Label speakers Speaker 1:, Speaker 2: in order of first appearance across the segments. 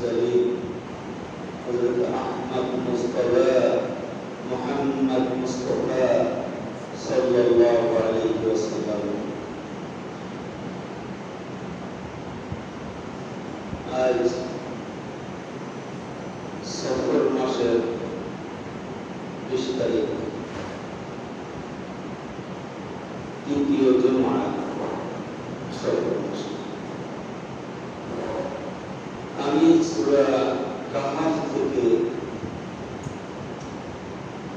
Speaker 1: المرسلين حضرت أحمد مصطفى محمد مصطفى صلى الله عليه وسلم आज सफर मासेर 20 तारीख तृतीय जुमा सफर मास আমি সূরা কাহাফ থেকে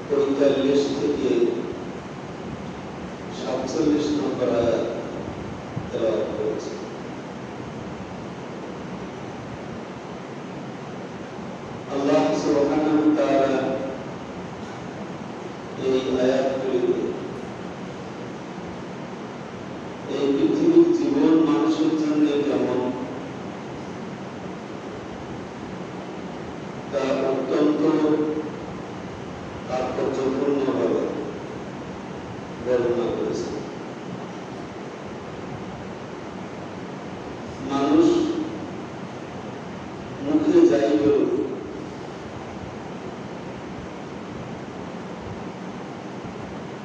Speaker 1: 45 থেকে 47 নম্বর আয়াত তেলাওয়াত করেছি। আল্লাহ সুবহানাহু ওয়া তাআলা এই আয়াতগুলিতে এই পৃথিবীর জীবন মানুষের জন্য কেমন তা অত্যন্ত তাৎপর্যপূর্ণভাবে বর্ণনা করেছে। মানুষ মুখে যাই বলুক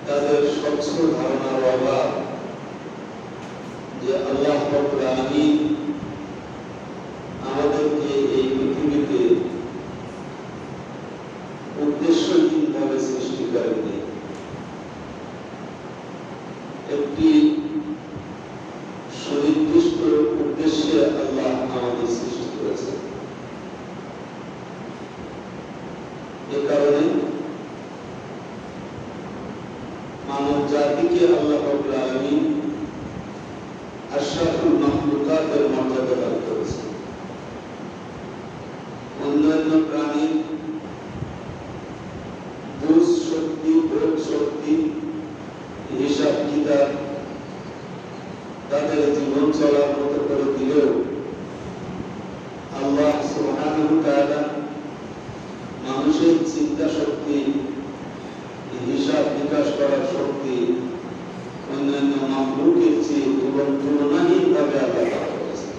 Speaker 1: তাদের স্বচ্ছ ধারণার অভাব যে আল্লাহ রাব্বুল আলামিন আমাদেরকে এই পৃথিবীতে উদ্দেশ্যহীনভাবে সৃষ্টি করেননি। একটি সুনির্দিষ্ট উদ্দেশ্যে আল্লাহ আমাদের সৃষ্টি করেছেন। এ কারণে মানব জাতিকে আল্লাহ রাব্বুল আলামিন আশরাফুল মাখলুকাতের মর্যাদা দান করেছেন। অন্যান্য প্রাণীর বুঝ শক্তি, বোধ শক্তি, হিসাব কিতাব তাদের জীবন চলার মতো করে দিলেও আল্লাহ সুবহানাহু ওয়া তাআলা মানুষের চিন্তা শক্তি, হিসাব বিকাশ করার শক্তি অন্যান্য মাখলুকের চেয়ে তুলনাহীনভাবে আল্লাহ করেছেন।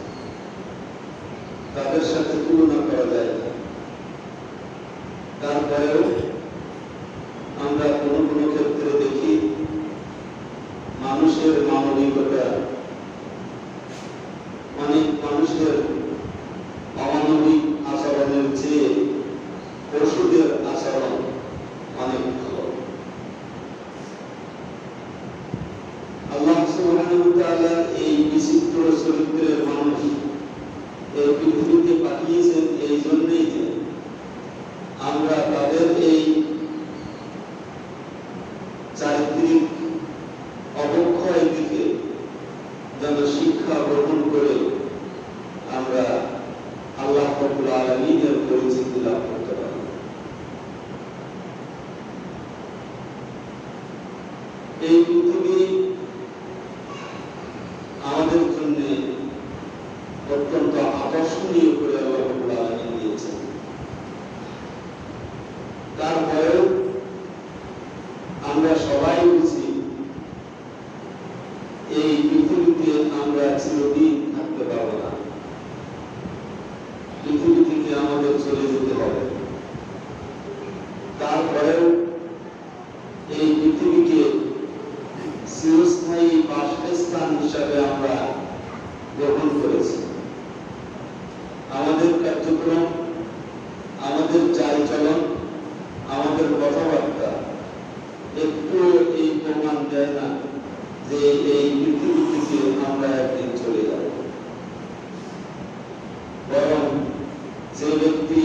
Speaker 1: তাদের সাথে তুলনা করা যায় না। তারপরেও আমরা কোনো কোনো ক্ষেত্রে দেখি মানুষের মানবিকতা অনেক মানুষের অমানবিক আচরণের চেয়ে পশুদের আচরণ অনেক ভালো। আল্লাহ সুবহানাহু ওয়া তাআলা এই বিচিত্র চরিত্রের মানুষ এই পৃথিবীতে পাঠিয়েছেন এই জন্যই যে আমরা তাদের এই চারিত্রিক অবক্ষয় থেকে যেন শিক্ষা গ্রহণ করে আমরা আল্লাহ রাব্বুল আলামিনের পরিচিতি লাভ করতে পারি। এই পৃথিবী আমাদের জন্য অত্যন্ত আকর্ষণীয় করে আল্লাহ রাব্বুল আলামিন দিয়েছেন। তারপরেও আমরা সবাই বুঝি এই পৃথিবীতে আমরা চিরদিন থাকতে পারবো না। পৃথিবী থেকে আমাদের চলে যেতে হবে। তারপরেও এই পৃথিবীকে চিরস্থায়ী বাসস্থান হিসাবে আমরা গ্রহণ করেছি। আমাদের কার্যক্রম, আমাদের চালচলন, আমাদের কথাবার্তা একটু এই প্রমাণ দেয় না যে এই পৃথিবী থেকে আমরা একদিন চলে যাব। বরং যে ব্যক্তি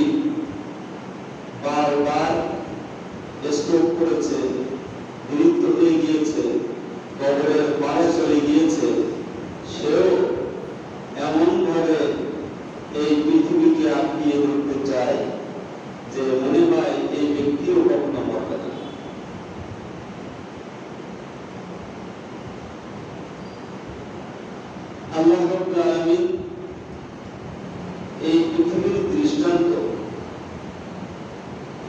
Speaker 1: বারবার স্ট্রোক করেছে, বিলুপ্ত হয়ে গিয়েছে, কবরের পারে চলে গিয়েছে, সেও এমন ভাবে এই পৃথিবীকে আঁকড়িয়ে ধরতে চায় যে মনে হয় এই ব্যক্তিও কখনো মরবে না। আল্লাহ রাব্বুল আলামিন এই পৃথিবীর দৃষ্টান্ত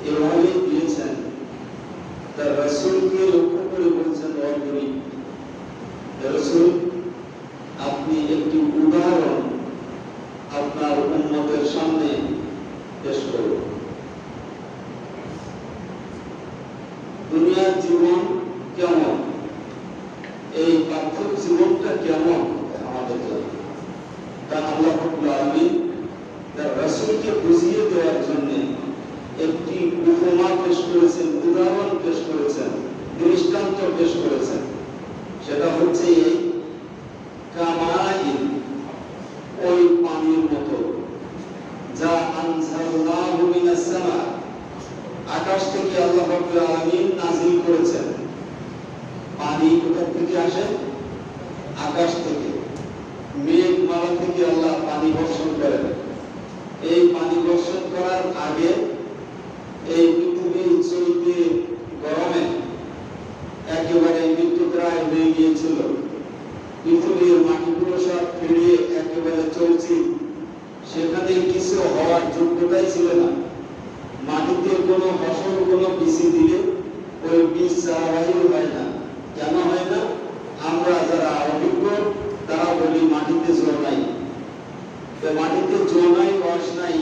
Speaker 1: এভাবে দিয়েছেন। তার রাসূলকে লক্ষ্য করে বলছেন, রাসূল আপনি একটি উদাহরণ আপনার উম্মতের সামনে পেশ করেছেন, উদাহরণ পেশ করেছেন, দৃষ্টান্ত পেশ করেছেন। সেটা হচ্ছে এই কামাইন, ওই পানির মতো, যা আনজালনাহু মিনাস সামা, আকাশ থেকে আল্লাহ রাব্বুল আলামিন নাযিল করেছেন। পানি কোথা থেকে আসে? আকাশ থেকে। মেঘমালা থেকে আল্লাহ পানি বর্ষণ করেন। এই পানি বর্ষণ করার আগে এই পৃথিবী চলতে গরমে একেবারে মৃত্যুপ্রায় হয়ে গিয়েছিল। পৃথিবীর মাটিগুলো সব ফিরিয়ে একেবারে চলছে, সেখানে কিছু হওয়ার যোগ্যতাই ছিল না। মাটিতে কোনো ফসল, কোনো বীজ দিলে ওই বীজ চারাবাহিও হয় না। কেন হয় না? আমরা যারা অভিজ্ঞ তারা বলি মাটিতে জল নাই। মাটিতে জল নাই, রস নাই।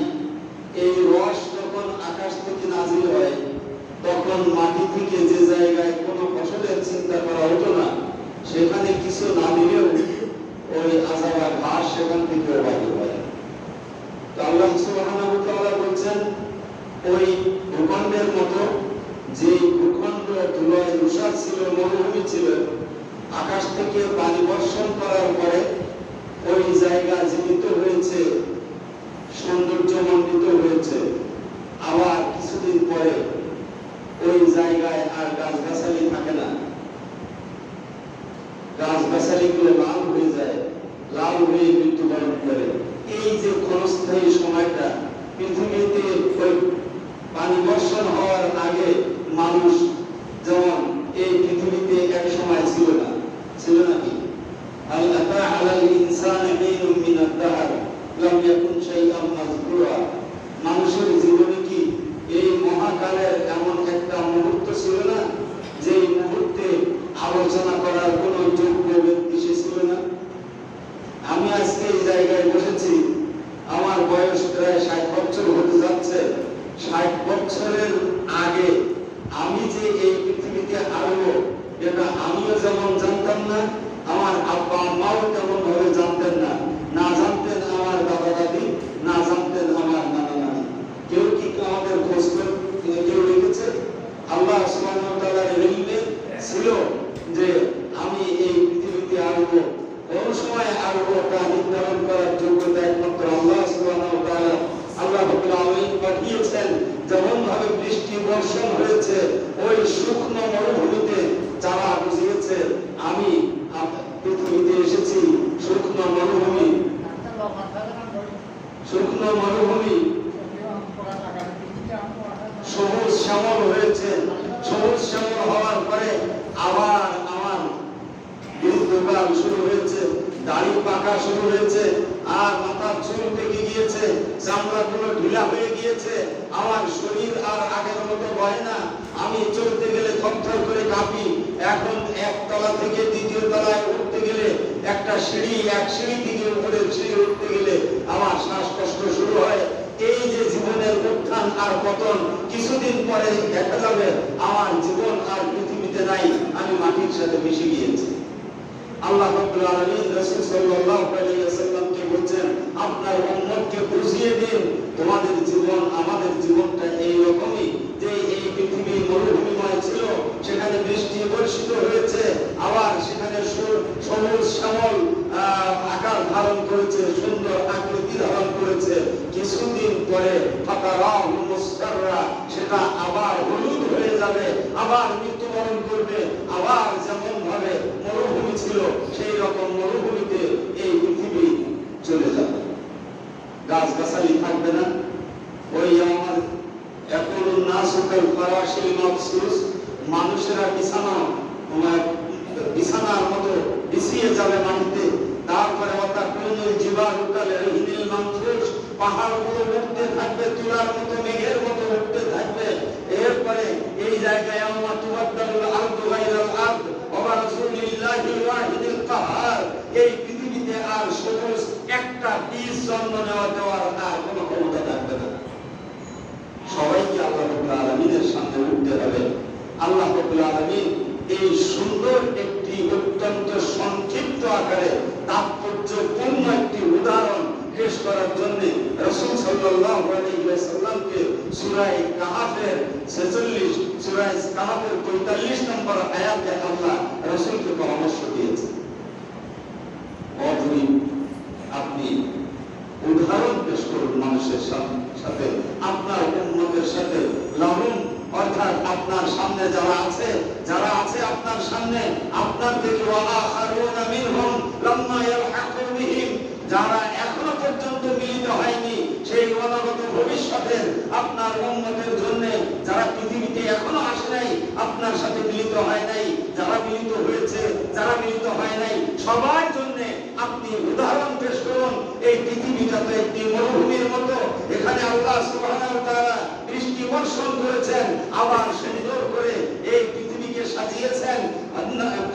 Speaker 1: এই রস যখন আকাশ থেকে নাজিল হয়, তখন মাটি থেকে যে জায়গায় কোনো ফসলের চিন্তা করা হতো না, সেখানে কিছু না দিলেও ওই আজাবা ঘাস সেখান থেকে বাহির হয়। তো আল্লাহ সুবহানাহু ওয়া তাআলা বলছেন, ওই ভূখণ্ডের মতো, যে ভূখণ্ড ধুলোয় ধূসর ছিল, মরুভূমি ছিল, আকাশ থেকে পানি বর্ষণ করার পরে ওই জায়গা জীবিত হয়েছে, সৌন্দর্যমণ্ডিত হয়েছে। আবার কিছুদিন পরে ওই জায়গায় আর গাছগাছালি থাকে না, গাছগাছালিগুলো লাল হয়ে যায়, লাল হয়ে মৃত্যুবরণ করে। এই যে ক্ষণস্থায়ী সময়টা পৃথিবীতে ওই পানি বর্ষণ হওয়ার আগে মানুষ যেমন এই পৃথিবীতে এক সময় ছিল না, ছিল নাকি? হাল আতা আলাল ইনসানি হিনুম মিনাদ দাহর লাম ইয়াকুন শাইআন মাযকুরা। মানুষের জীবনে কি এই মহাকালের এমন একটা মুহূর্ত ছিল না যে মুহূর্তে আলোচনা করার কোনো যোগ্য ব্যক্তি সে ছিল না? আমি আজকে এই জায়গায় বসেছি, আমার বয়স প্রায় 60 বছর হতে যাচ্ছে। 60 বছরের আগে আমি যে এই পৃথিবীতে আসবো, এটা আমিও যেমন জানতাম না, আমার আব্বা আম্মাও তেমন ভাবে জানতেন না। না জানতেন আমার দাদা দাদি, না জানতেন আমার নানা নানি। কেউ কি আমাদের খোঁজ কেউ রেখেছে? আল্লাহ সুবহানাহু ওয়া তাআলার ইলমে ছিল যে আমি এই পৃথিবীতে আসবো, কোন সময় আসবো তা নির্ধারণ করার যোগ্যতা একমাত্র আল্লাহ সুবহানাহু ওয়া তাআলা। আল্লাহ রাব্বুল আলামিন পাঠিয়েছেন। যেমন ভাবে বৃষ্টি বর্ষণ হয়েছে ওই শুকনো মরুভূমিতে, যারা বুঝিয়েছে আমি পৃথিবীতে এসেছি শুকনো মরুভূমি, শুকনো মরুভূমি সবুজ শ্যামল হয়েছে। সবুজ শ্যামল হওয়ার পরে আবার আমার বৃদ্ধকাল শুরু হয়েছে, দাড়ি পাকা শুরু হয়েছে, আর মাথার চুল পেকে গিয়েছে, চামড়াগুলো ঢিলা হয়ে গিয়েছে, আমার শরীর আর আগের মতো বয় না। আমি চলতে গেলে থরথর করে কাঁপি। এখন একতলা থেকে দ্বিতীয় তলায় উঠতে গেলে একটা সিঁড়ি, এক সিঁড়ি থেকে উপরের সিঁড়ি উঠতে গেলে আমার শ্বাসকষ্ট শুরু হয়। এই যে জীবনের উত্থান আর পতন, কিছুদিন পরে দেখা যাবে আমার জীবন আর পৃথিবীতে নাই, আমি মাটির সাথে মিশে গিয়েছি। আল্লাহ রাব্বুল আলামিন রাসূল সাল্লাল্লাহু আলাইহি ওয়াসাল্লামকে বলেন, আপনার উম্মতকে বুঝিয়ে দিন তোমাদের জীবন আমাদের জীবনটা এই রকমই, যে এই পৃথিবী মরুভূমিময় ছিল, সেখানে বৃষ্টি বর্ষিত হয়েছে, আবার সেখানে সবুজ শ্যামল আকার ধারণ করেছে, সুন্দর আকৃতি ধারণ করেছে। কিছুদিন পরে ফাতারাহু মুসতাররা, সেটা আবার হলুদ হয়ে যাবে, আবার মৃত্যুবরণ করবে। আবার যেমন ভাবে মরুভূমি ছিল সেই রকম মরুভূমিতে এই পৃথিবী চলে যাবে, গাছগাছালি থাকবে না। ওই আমার এখন নাসুকাল ফারাশিল মাবসুস, মানুষেরা বিছানার মতো বিছিয়ে যাবে মাটিতে। তারপরে পাহাড়গুলো উঠতে থাকবে, তুলার মতো মেঘের মতো উঠতে থাকবে। এরপরে এই জায়গায় এই পৃথিবীতে আর সবুজ একটা বীজ জন্ম দেওয়ার আর কোনো ক্ষমতা থাকবে না। সবাইকে আল্লাহ রাব্বুল আলামিনের সামনে উঠতে হবে। আল্লাহ রাব্বুল আলামিন এই সুন্দর একটি অত্যন্ত সংক্ষিপ্ত আকারে তাৎপর্যপূর্ণ একটি উদাহরণ পেশ করার জন্য রাসূল সাল্লাল্লাহু আলাইহি ওয়াসাল্লামকে সূরা কাহাফের 46 সূরা কাহাফের 45 নম্বর আয়াতে আল্লাহ রাসূলকে পরামর্শ দিয়েছেন, আপনি উদাহরণ পেশ করুন মানুষের সাথে, আপনার উম্মতের সাথে। লাহুম অর্থাৎ আপনার সামনে যারা আছে আপনার সামনে, আপনার থেকে ওয়া আখারুনা মিনহুম লাম্মা ইয়ালহাকু বিহিম, যারা এখনো পর্যন্ত মিলিত হয়নি সেই অনাগত ভবিষ্যতের আপনার উম্মতের জন্য, যারা পৃথিবীতে এখনো আসে নাই, আপনার সাথে মিলিত হয় নাই, যারা মিলিত হয়েছে, যারা মিলিত হয় নাই, সবার জন্য আপনি উদাহরণ পেশ করুন। এই পৃথিবীটা তো একটি মরুভূমির মতো, এখানে আল্লাহ সুবহানাহু ওয়া তাআলা বৃষ্টি বর্ষণ করেছেন, আবার সুন্দর করে এই পৃথিবীকে সাজিয়েছেন।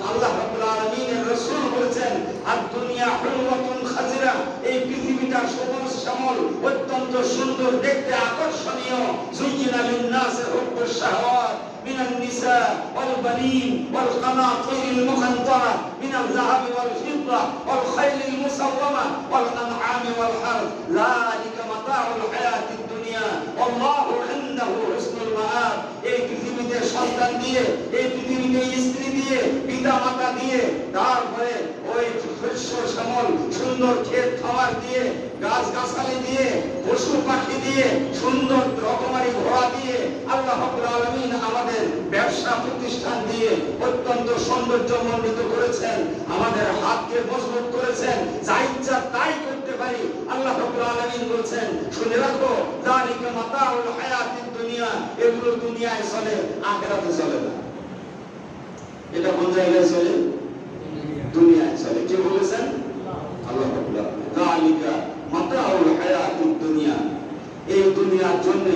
Speaker 1: আল্লাহ রাব্বুল আলামিনের রাসূল বলেছেন, আদ-দুনিয়া হুলওয়াতুন খাজিরা, এই পৃথিবীটা সবুজ শ্যামল, অত্যন্ত সুন্দর, দেখতে আকর্ষণীয়। যুয়িনা লিন-নাসি হুব্বুশ শাহাওয়াত মিনান নিসা ওয়াল বানিন ওয়াল কানাতিরিল মুকান্তারা মিনাল যাহাবি ওয়াল ফিদ্দা ওয়াল খাইলিল মুসাওয়ামা ওয়াল আনআমি ওয়াল হারথ, যালিকা মাতাউল হায়াতিদ দুনিয়া আল্লাহু ইনদাহু হুসনুল মাআব। এই পৃথিবীতে সন্তান দিয়ে, এই পৃথিবীতে স্ত্রী দিয়ে, পিতা মাতা দিয়ে, তারপরে ওই শস্য শ্যামল সুন্দর ক্ষেত খামার দিয়ে, গাছ গাছালি দিয়ে, পশু পাখি দিয়ে, সুন্দর রকমারি ঘোড়া দিয়ে, আল্লাহ রাব্বুল আলামিন আমাদের ব্যবসা প্রতিষ্ঠান দিয়ে অত্যন্ত সৌন্দর্যমণ্ডিত করেছেন, আমাদের হাতকে মজবুত করেছেন, যা ইচ্ছা তাই করতে পারি। আল্লাহ রাব্বুল আলামিন বলেছেন, শুনে রাখো, যালিকা মাতাউল হায়াতিদ দুনিয়া, এগুলো দুনিয়ায় চলে, আখিরাতে চলে না। এটা কোন জায়গায় চলে? দুনিয়ায় চলে। কে বলেছেন? আল্লাহ রাব্বুল আলামিন। যালিকা মাতাউল হায়াতিদ দুনিয়া, এই দুনিয়ার জন্য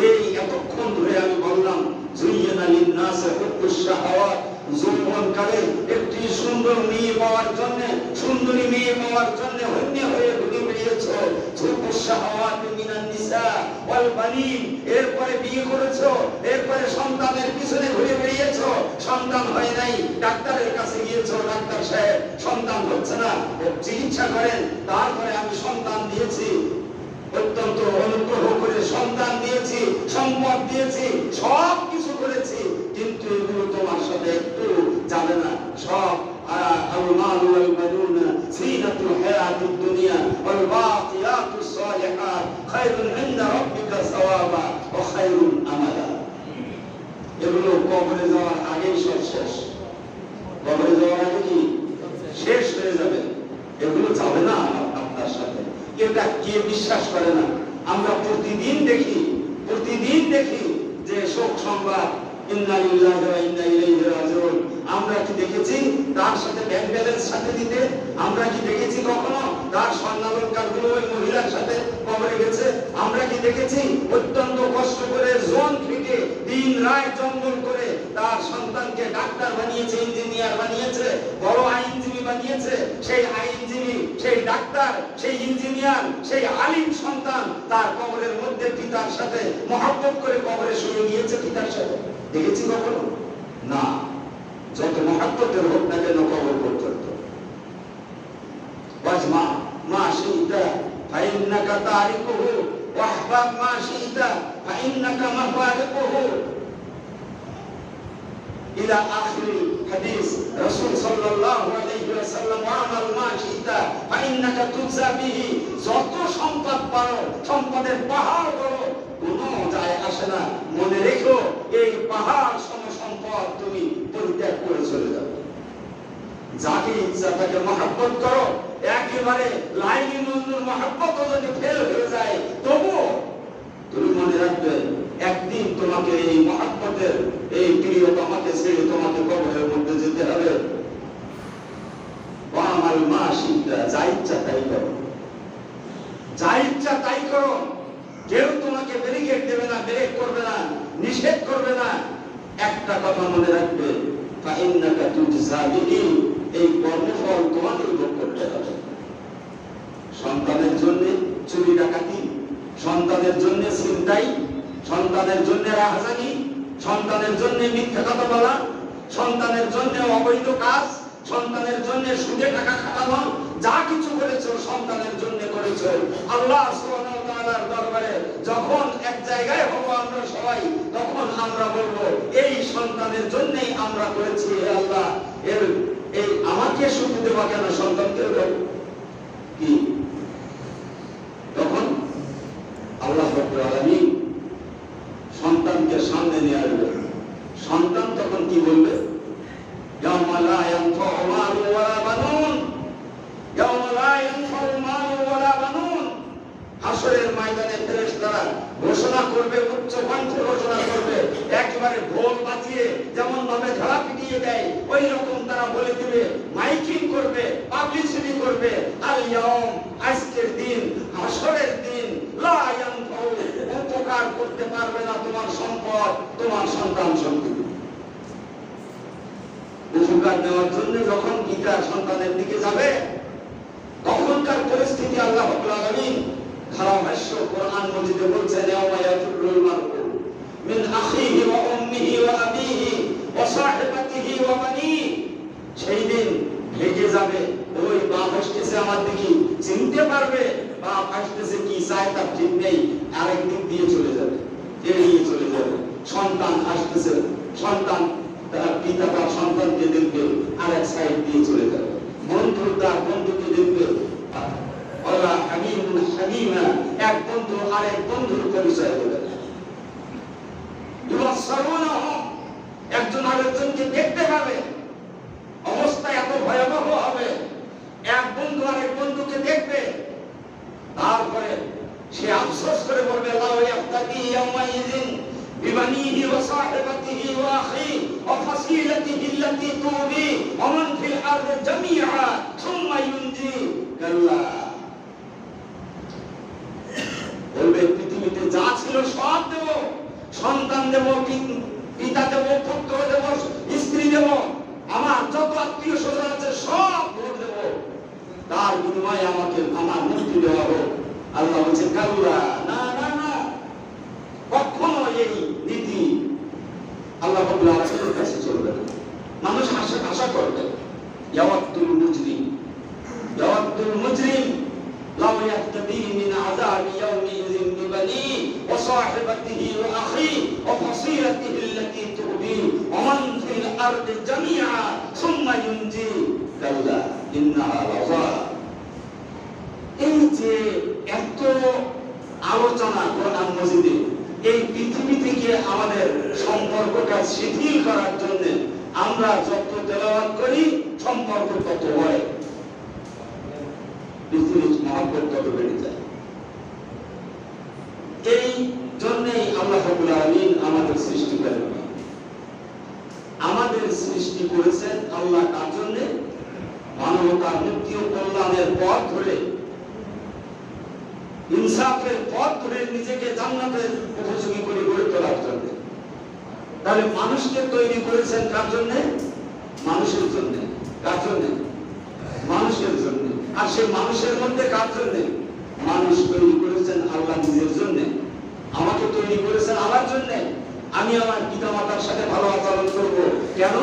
Speaker 1: এই এতক্ষণ ধরে আমি বললাম, যুয়িনা লিন-নাসি হুব্বুশ শাহাওয়াত, যৌবনকালে একটি সুন্দর মেয়ে পাওয়ার জন্য, সুন্দরী মেয়ে পাওয়ার জন্য হন্যে হয়ে ঘুরে বেরিয়েছো। হুব্বুশ শাহাওয়াত মিনান নিসা ওয়াল বানিন, এরপরে বিয়ে করেছো, এরপরে সন্তানের পিছনে ঘুরে বেরিয়েছো, সন্তান হয় নাই, ডাক্তারের কাছে গিয়েছো, ডাক্তার সাহেব সন্তান হচ্ছে না, চিকিৎসা করেন, তারপরে আমি সন্তান দিয়েছি, অত্যন্ত অনুগ্রহ করে সন্তান দিয়েছি, সম্পদ দিয়েছি, সব কিছু করেছি, কিন্তু এগুলো তোমার সাথে একটু যাবে না। সব আল-মাল ওয়াল বানুন জিনাতুল হায়াতিদ দুনিয়া ওয়াল বাকিয়াতুস সালিহাত খায়রুন ইনদা রাব্বিকা সাওয়াবা ওয়া খায়রুন আমালা, এগুলো কবরে যাওয়ার আগেই সব শেষ। কবরে যাওয়ার আগে কি শেষ হয়ে যাবে, এগুলো যাবে না আপনার সাথে। এটা কে বিশ্বাস করে না? আমরা প্রতিদিন দেখি যে শোক সংবাদ, ইন্না লিল্লাহি ওয়া ইন্না ইলাইহি রাজিউন। আমরা কি দেখেছি তার সাথে ব্যাংক ব্যালেন্স সাথে দিতে? আমরা কি দেখেছি কখনো তার স্বর্ণালংকারগুলো ওই মহিলার সাথে কবরে গেছে? আমরা কি দেখেছি অত্যন্ত কষ্ট করে জন থেকে দিন রাত জঙ্গল করে তার সন্তানকে ডাক্তার বানিয়েছে, ইঞ্জিনিয়ার বানিয়েছে, বড় আইনজীবী বানিয়েছে, সেই আইনজীবী, সেই ডাক্তার, সেই ইঞ্জিনিয়ার, সেই আলিম সন্তান তার কবরের মধ্যে পিতার সাথে মহব্বত করে কবরে শুয়ে গিয়েছে পিতার সাথে? দেখেছি কখনো? না। যত মহব্বতের হোক না কেন কবর পর্যন্ত, ওয়াজমা মা শিইতা ফাইন্নাকা তারিকুহু ওয়াহবাব মা শিইতা ফাইন্নাকা মাফারিকুহু ইলা আখির হাদিস। রাসূল সাল্লাল্লাহু আলাইহি ওয়াসাল্লাম, ওয়া'মাল মা শিইতা ফাইন্নাকা তুজা বিহি, যত সম্পদ পারো, সম্পদের পাহাড় করো, কোনো যায় আসে না, মনে রেখো এই পাহাড় সম সম্পদ তুমি পরিত্যাগ করে চলে যাবে। যাকে ইচ্ছা তাকে মহব্বত করো, একেবারে লাইলি মজনুর মহব্বত যদি ফেল হয়ে যায় তবুও তুমি মনে রাখবে একদিন তোমাকে এই মহব্বতের এই প্রিয়তমাকে ছেড়ে তোমাকে কবরের মধ্যে যেতে হবে। ওয়া'মাল মা শিইতা, যা ইচ্ছা তাই করো, যা ইচ্ছা তাই করো। কেউ তোমাকে ব্যারিকেড দেবে না, ব্রেক করবে না, নিষেধ করবে না। একটা কথা মনে রাখবে, ফাইন্নাকা তুজা বিহি, এই কর্মফল তোমাকে ভোগ করতে হবে। সন্তানের জন্য চুরি ডাকাতি, সন্তানের জন্য ছিনতাই, সন্তানের জন্য রাহাজানি, সন্তানের জন্য মিথ্যা কথা বলা, সন্তানের জন্য অবৈধ কাজ, সন্তানের জন্য সুদে টাকা খাটানো, যা কিছু করেছো সন্তানের জন্য করেছো। আল্লাহ সুবহানাহু ওয়া তাআলার দরবারে
Speaker 2: যখন এক জায়গায় হবো আমরা সবাই, তখন আমরা বলবো এই সন্তানের জন্যই আমরা করেছি, হে আল্লাহ এই আমাকে শুধু দেওয়া কেন, সন্তানকে দেব কি? তখন আল্লাহ রাব্বুল আলামিন সন্তানকে সামনে নিয়ে আসবে। সন্তান তখন কি বলবে? ইয়াউমা লা ইয়ানফাউ মালুন ওয়ালা বানুন, ইয়াউমা লা ইয়ানফাউ মালুন ওয়ালা বানুন। হাসরের ময়দানে ফেরেশতারা ঘোষণা করবে, উচ্চ কণ্ঠে ঘোষণা করবে, একেবারে ঢোল বাজিয়ে যেমন ভাবে ঝাড়া পিটিয়ে দেয় ওই রকম তারা বলে দিবে, মাইকিং করবে, পাবলিসিটি করবে, আল ইয়াউম, আজকের দিন, হাসরের দিন, লা ইয়ানফাউ, উপকার করতে পারবে না তোমার সম্পদ, তোমার সন্তান সন্ততি। উপকার দেওয়ার জন্য যখন পিতা সন্তানের দিকে যাবে, তখনকার পরিস্থিতি আল্লাহ রাব্বুল আলামিন খারাপ ভাষ্য কোরআন মজিদে বলছেন, ইয়াউমা ইয়াফিরুল মারউ মিন আখিহি ওয়া উম্মিহি ওয়া আবিহি ওয়া সাহিবাতিহি ওয়া বানিহি। সেই দিন ভেগে যাবে, ওই বাপ আসতেছে আমার দিকে, চিনতে পারবে বাপ আসতেছে কি চায় তার ঠিক নেই, আরেক দিক দিয়ে চলে যাবে, এড়িয়ে চলে যাবে। সন্তান আসতেছে, সন্তান তার পিতা তার সন্তানকে দেখবে, আরেক সাইড দিয়ে চলে যাবে। বন্ধু তার বন্ধুকে দেখবে, ওরা হামিমুন হামিমা, এক বন্ধু আরেক বন্ধুর পরিচয় দেবে। একজন আরেকজনকে দেখতে পাবে, অবস্থা এত ভয়াবহ হবে। এক বন্ধু আরেক বন্ধুকে দেখবে, তারপরে সে আফসোস করে বলবে, লাউ ইয়াফতাদি ইয়াউমাইযিন বিবানিহি ওয়া সাহিবাতিহি ওয়া আখিহি ওয়া ফাসিলাতিহি আল্লাতী তুবি ওয়া মান ফিল আরদি জামিআ সুম্মা ইউনজি। কাল্লা, বলবে পৃথিবীতে যা ছিল সব দেব, সন্তান দেব, পিতা দেব, পুত্র দেব, স্ত্রী দেব, আমার যত আত্মীয় স্বজন আছে সব ভোট দেব, তার বিনিময়ে আমাকে আমার মুক্তি দেওয়া হোক। আল্লাহ বলছে, কাল্লা, না না না, কখনো এই নীতি আল্লাহ রাব্বুল আলামিনের কাছে চলবে না। মানুষ আশা করবে, ইয়াওয়াতুল মুজরিম, ইয়াওয়াতুল মুজরিম লাউ ইয়াফতাদি মিন আযাবি ইয়াউমিযিন বিবানিহি ওয়া সাহিবাতিহি ওয়া আখিহি ওয়া ফাসিলাতিহি আল্লাতী তুবি ওয়া মান ফিল আরদি জামিআ সুম্মা ইউনজি। কাল্লা ইন্নাহা লাযা। এই যে এত আলোচনা কোরআন মজিদে, এই পৃথিবী থেকে আমাদের সম্পর্কটা শিথিল করার জন্য আমরা যত তেলাওয়াত করি সম্পর্ক তত হয়, পৃথিবীর মহব্বত তত বেড়ে যায়। এই জন্যই আল্লাহ রাব্বুল আলামিন আমাদের সৃষ্টি করেন। আমাদের সৃষ্টি করেছেন আল্লাহ তার জন্য মানবতার মুক্তি ও কল্যাণের পথ ধরে, ইনসাফের পথ ধরে নিজেকে জান্নাতের উপযোগী করে গড়ে তোলার জন্য। তাহলে মানুষকে তৈরি করেছেন কার জন্য? মানুষের জন্য। কার জন্য? মানুষের জন্য। আর সেই মানুষের মধ্যে কার জন্য? মানুষ তৈরি করেছেন আল্লাহ নিজের জন্য। আমাকে তৈরি করেছেন আমার জন্য। আমি আমার পিতা মাতার সাথে ভালো আচরণ করব কেন?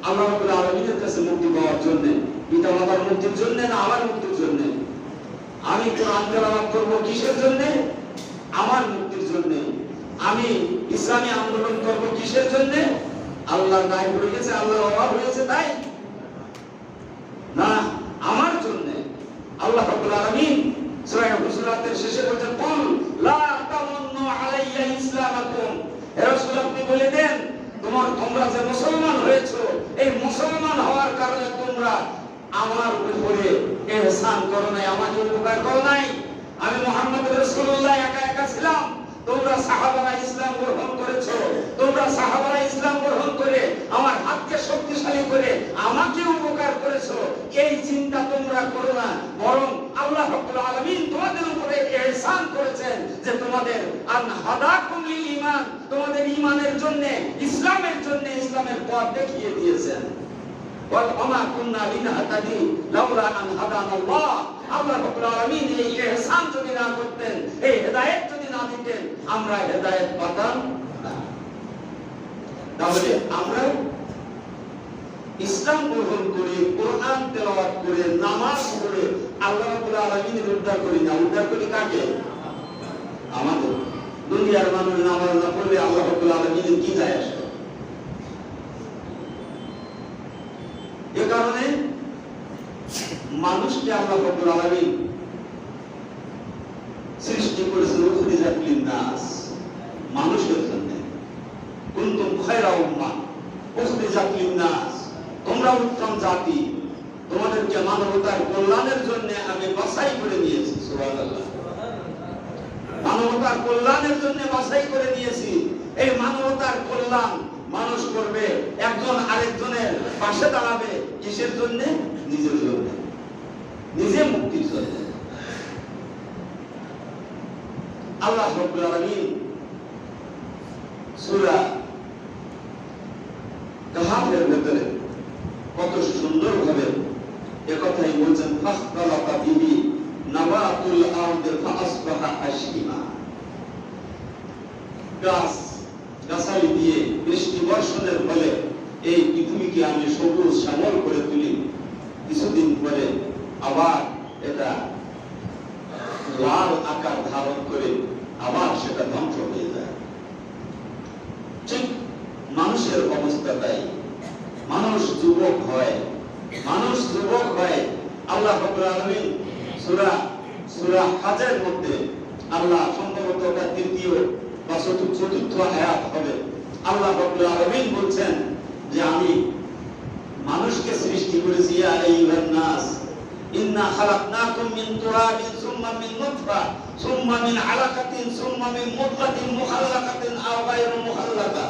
Speaker 2: আল্লাহ রাব্বুল আলামিনের কাছে মুক্তি পাওয়ার জন্য। পিতা মাতার মুক্তির জন্য না আমার মুক্তির জন্য? আমি কোরআন তেলাওয়াত করব কিসের জন্য? আমার মুক্তির জন্য। আমি ইসলামী আন্দোলন করব কিসের জন্য? আল্লাহর দায় পড়ে গেছে, আল্লাহর অভাব হয়েছে তাই না, আমার জন্য। আল্লাহ রাব্বুল আলামিন সূরা হুজুরাতের শেষে বলেছেন, কুল লা তামান্নু আলাইয়া ইসলামাকুম। হে রাসূল, আপনি বলে দেন তোমরা যে মুসলমান হয়েছো, এই মুসলমান হওয়ার কারণে তোমরা আমার উপরে ইহসান করো নাই, আমাকে উপকার করো নাই। আমি মুহাম্মদ রাসূলুল্লাহ একা একা ছিলাম, তোমরা সাহাবারা ইসলাম গ্রহণ করেছো, তোমরা সাহাবারা ইসলাম গ্রহণ করে আমার হাতকে শক্তিশালী করে আমাকে উপকার করেছো। এই চিন্তা তোমরা করো না, বরং আল্লাহ রাব্বুল আলামিন তোমাদের উপরে ইহসান করেছেন যে তোমাদের আনহাদাকুম লিল ঈমান, তোমাদের ঈমানের জন্য, ইসলামের জন্য ইসলামের পথ দেখিয়ে দিয়েছেন। ওয়া কুন্না লিনাহতাদি লাউলা আন হাদানাল্লাহ। আল্লাহ রাব্বুল আলামিন এই ইহসান যদি না করতেন, এই হেদায়েত যদি না দিতেন, আমরা হেদায়েত পেতাম না। তাহলে আমরা ইসলাম গ্রহণ করে, কোরআন তেলাওয়াত করে, নামাজ পড়ে আল্লাহ রাব্বুল আলামিনের উদ্ধার করি না। উদ্ধার করি কাকে? আমাদের। দুনিয়ার মানুষ নামাজ না পড়লে আল্লাহ রাব্বুল আলামিনের কি যায় আসে? এ কারণে মানুষকে আল্লাহ রাব্বুল আলামিন সৃষ্টি করেছেন উখরিজাত লিন-নাস, মানুষের জন্য। কুনতুম খায়রা উম্মাহ উখরিজাত লিন-নাস, তোমরা উত্তম জাতি, তোমাদেরকে মানবতার কল্যাণের জন্য আমি বাছাই করে নিয়েছি। সুবহানাল্লাহ। মানবতার কল্যাণের জন্য বাছাই করে নিয়েছি। এই মানবতার কল্যাণ মানুষ করবে, একজন আরেকজনের পাশে দাঁড়াবে। কিসের জন্য? নিজের জন্য, নিজে মুক্তির জন্য। আল্লাহ রাব্বুল আলামিন সূরা কাহফের ভিতরে কত সুন্দরভাবে একথাই বলছেন, ফাখতালাতা বিহি নাবাতুল আরদি ফাআসবাহা হাশিমা। গাছ গাছালি দিয়ে বৃষ্টি বর্ষণের ফলে এই পৃথিবীকে আমি সবুজ শ্যামল করে তুলি, কিছুদিন পরে আবার এটা লাল আকার ধারণ করে আবার সেটা ধ্বংস হয়ে যায়। ঠিক মানুষের অবস্থা তাই। মানুষ যুবক হয়, মানুষ যুবক হয়। আল্লাহ রাব্বুল আলামিন সূরা হাজের মধ্যে, আল্লাহ সম্ভবত এটা তৃতীয় বা চতুর্থ আয়াত হবে, আল্লাহ রাব্বুল আলামিন বলছেন যে আমি মানুষকে সৃষ্টি করেছি, ইয়া আইয়ুহান নাস ইন্না খালাকনাকুম মিন তুরাবিন সুম্মা মিন নুতফা সুম্মা মিন আলাকাতিন সুম্মা মিন মুদগাতিন মুখাল্লাকাতিন আও গায়রু মুখাল্লাকা